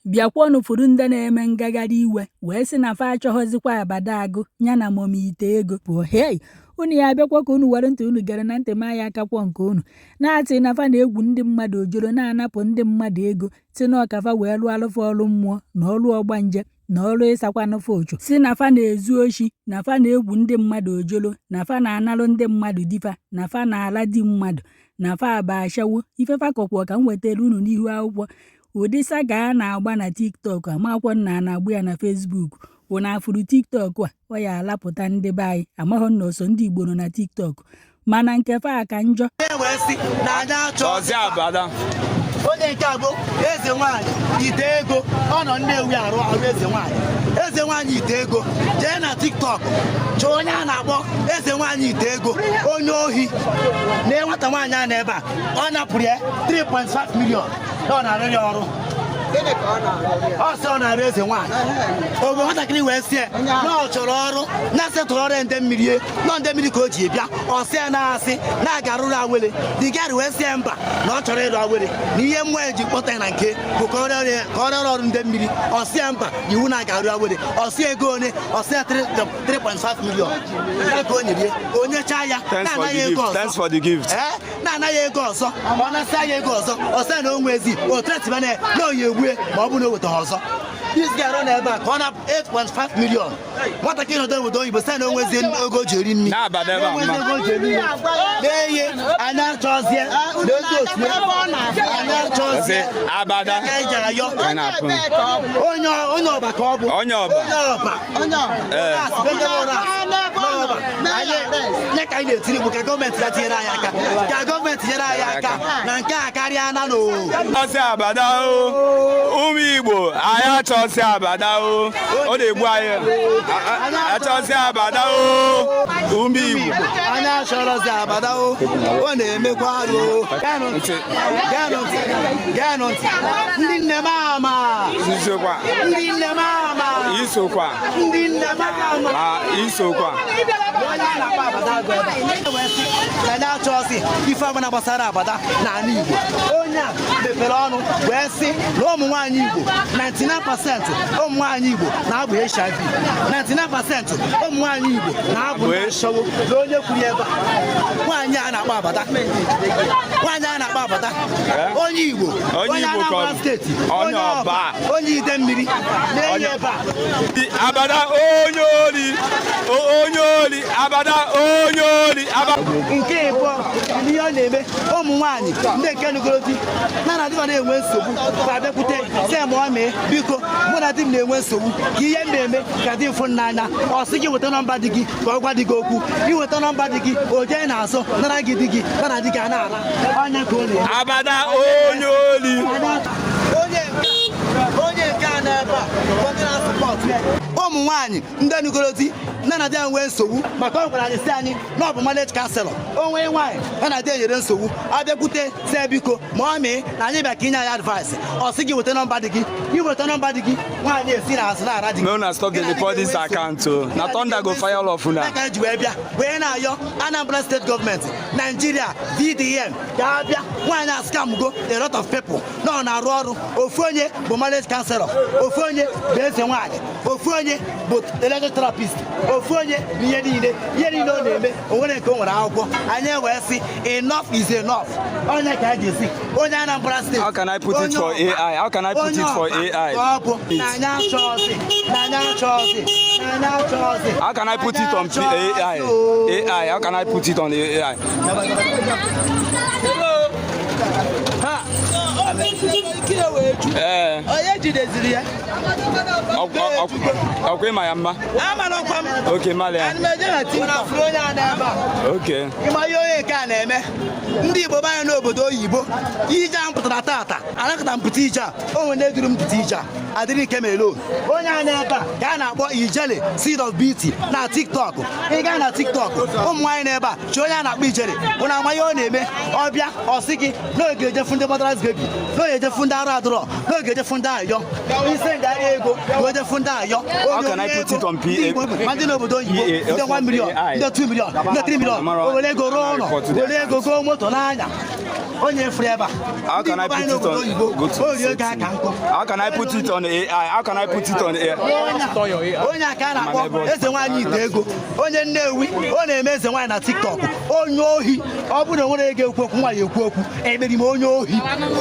bịakwanụ ụfọdụ ndị na-eme ngagharị iwe wee sị na fa achọghọzikwa Abadagụ ya na Momite Ego bụ hei unu ya abịakwa ka unu were ntị unu gere na ntị ma ya akakwọ nke unu na-atị na fa na-egwu ndị mmadụ ojoro na-anapụ ndị mmadụ ego si na ọkafa wee lụọ alụfa ọrụ mmụọ na ọrụ ọgbanje na ọrụ ịsakwanụfa ochu si na fa na-ezu oshi na fa na-egwu ndị mmadụ ojoro na fa na-analụ ndị mmadụ difa na fa na-ala di mmadụ na fa aba ashawo ifefa kọkwọ ka m wetara unu n'ihu akwụkwọ ụdị saga a na-agba na TikTok amakwọ na na-agba ya na Facebook na afụrụ TikTok a ọ ya alapụta ndị be anyị amaghọ na ọsọ ndị Igbo nọ na TikTok mana nke fa aka njọ onye nke abụ eze nwanyị Ite Ego ọ nọ Nnewi arụ eze nwanyị Ite Ego jee na TikTok chọọ onye a na-akpọ eze nwanyị Ite Ego onye ohi na nwata nwaanyị a n'ebe a ọ napụrụ ya 3.5 million ọ na-arụ ya ọrụ ọ sị ọ na-arụ eze nwaanyị ogbe nwatakịrị wee sie na ọ chọrọ ọrụ na-asetụrụ ọrụ nde mmiri nọ nde mmiri ka o ji bịa ọ sị ya na-asị na-aga arụrụ Awele digari wee sie mba na ọ chọrọ ịrụ Awele na ihe mmụọ eji kpọta ya na nke bụ ka ọ rịọrọ ọrụ nde mmiri ọ sị ya mba iwu na-aga arụ Awele ọ sị ego one ọ sị ya 3.5 million ka o nyere onye chaa ya na-anaghị ego ọzọ na-anaghị ego ọzọ ọ na-asị ya ego ọzọ ọ sị na o nwezi otu na oyi egbu ma ọ bụ na o weta ọzọ this guy run ebe a ka ọ na 8.5 million nwatakịrị nọdụ obodo oyibo sị na o nwezi ego ji eri nri na-eye anya chọzie n'ezi otu anya chọzie onye ọba ka ọ bụ onye ọba nye ka anyị na-etiri bụ ka gọọmenti ya tinyere anyị aka ka gọọmenti nyere anyị aka na nke a karịa na ụmụ Igbo anyị achọsị Abadagụ ọ na-egbu anyị achọsị Abadagụ ụmụ Igbo anyị achọrọzi Abadagụ ọ na-emekwa arụ ganụ ntị ndị nne m ama ndị nne m ama isokwa ndị nne m ama isokwa onye a na-akpa Abadagụ ebe anyị achọsị ife ọbụla gbasara Abada n'ala Igbo onye a mepere ọnụ wee sị na ụmụ nwaanyị Igbo 99% ụmụ nwaanyị Igbo na-abụ HIV 99% ụmụ nwaanyị Igbo na-abụ nsogbu na onye kwuru ebe a nwaanyị a na-akpọ Abada onye Igbo onye Anambra steeti onye ọba onye ide mmiri na-enye ebe a Abada onye oli Abada onye oli nke ịbụọ ihe ọ na-eme ụmụ nwaanyị ndị nke nugoro di na di na-enwe nsogbu ka abịakwute sị ma ọ mee biko mụ na di m na-enwe nsogbu ka ihe m na-eme ka dị mfụ n'anya ọ sị gị weta nọmba di gị ka ọ gwa di gị okwu iweta nọmba di gị o jee na-azụ nara gị di gị na di gị a na-ala onye ka ọ na-eme Abada onye oli onye nke a na-ebe a ụmụ nwaanyị ndị nugoro di nna na di ya nwee nsogbu maka ọ gwara anyị si anyị na ọ bụ marriage counselor onwe nwaanyị ya na di enyere nsogbu abịakwute si biko ma ọ mee na anyị bịa ka inye anyị advice ọ sị gị weta nọmba di gị iweta nọmba di gị nwaanyị esi na azụ na-ara di gị na stop the report this account na thunder go fire all of una ka eji wee bịa wee na-ayọ Anambra State gọọmenti Nigeria VDM ka abịa nwaanyị a scamgo a lot of people na ọ na-arụ ọrụ ofu onye bụ marriage counselor ofu onye bụ eze nwaanyị ofu onye bụ electrotherapist ofu onye bụ ihe niile ọ na-eme o nwere nke o nwere akwụkwọ anyị wee sị enough is enough onye ka a ga-esi onye Anambra State how can I put it for AI how can I put it for AI ọ bụ n'anya achọzi how can I put it on AI how can I put it on AI onye jideziri ya ọkwa ịma ya mma oke mali ya oke ịma ihe onye nke a na-eme ndị Igbo banye n'obodo oyibo ije a mpụtara tata anakọta mpụta ije a o nwere eduru mpụta ije a adịrị ike melo onye a na-ebe a ka a na-akpọ Ijele Seed of Beauty na TikTok ị gaa na TikTok ụmụ nwaanyị na-ebe a chi onye a na-akpọ Ijele bụ na ama ihe ọ na-eme ọbịa ọ sị gị na oge ejefu ndị mothers baby na ejefu ndị arụ adụrọ n'oge ejefu ndị ayọ ise ndị ahịa ego ejefu ndị ayọ ma ndị n'obodo oyibo ndị 1 million ndị 2 million ndị 3 million o were ego rụọ ụlọ were ego goo moto n'anya onye furu ebe a How can I put it on? Go to How can I put it on AI? How can I put it on AI? onye aka a na-akpọ eze nwaanyị ite ego onye Nnewi ọ na-eme eze nwaanyị na TikTok onye ohi ọ bụrụ na nwere ego ekwu okwu nwaanyị ekwu okwu ekperi m onye ohi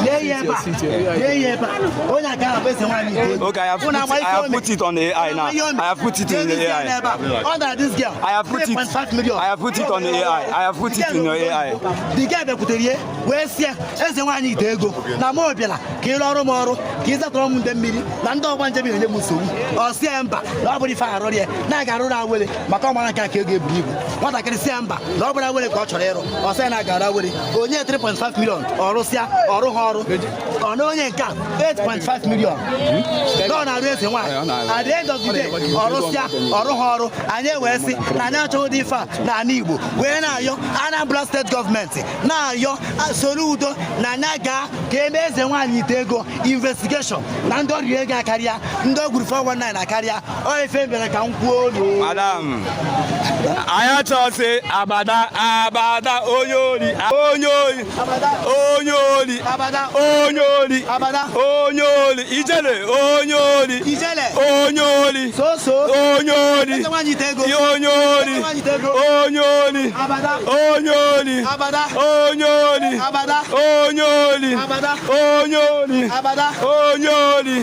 na-eyi ebe a onye aka na-akpọ eze nwaanyị ite ego. Okay, I have put it on AI now. I have put it in the AI. Under this girl, I have put it. 3.5 million. I have put it on the AI. I have put it in your AI. The girl bịakwutere ihe wee sie eze nwaanyị ite ego na m bịara ka ịrụ ọrụ m ọrụ ka ịzatọrọ m ndị mmiri na ndị ọgba njem na-enye m nsogbu ọ sie mba na ọ bụrụ ife arụrụ ya na aga arụrụ awere maka ọmara nke aka ego eburu ibu nwatakịrị sie mba na ọ bụrụ awere ka ọ chọrọ ịrụ ọ sị na aga arụ awere onye 3.5 million ọrụsịa ọrụ ha ọrụ ọ na onye nke 8.5 million ọ na-arụ eze nwaanyị at the end of the day ọrụsịa ọrụ ha ọrụ anyị wee sị na anyị achọghị ụdị ife a n'ala Igbo wee na-ayọ Anambra steeti gọọmenti na-ayọ soro udo na anya gaa ka eme eze nwaanyị ite ego investigeshọn na ndị ọrịa ego akarịa ndị ọgwụrụ 419 akarịa ọ ife mere ka m kwuo olu. Madam, anyị achọghị abada onye ori onye ori onye ori onye ori onye ori ijele onye ori onye ori onye ori eze nwaanyị ite ego onye ori onye ori onye ori onye ori onye ori onye ori onye ori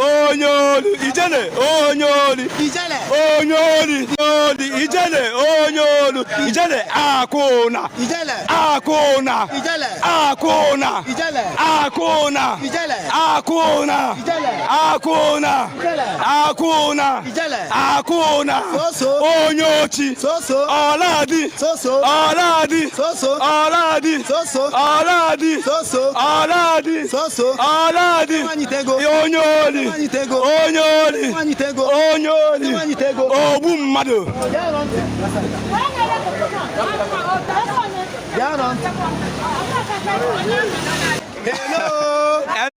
onye ori ijele onye ori onye ori ijele onye ori ijele akụna akụna akụna akụna akụna akụna akụna akụna onye ochi ọladi ọladi ọladi ọladi ọladi ọladi onye ori onye ori onye ori ogbu mmadụ. Hello.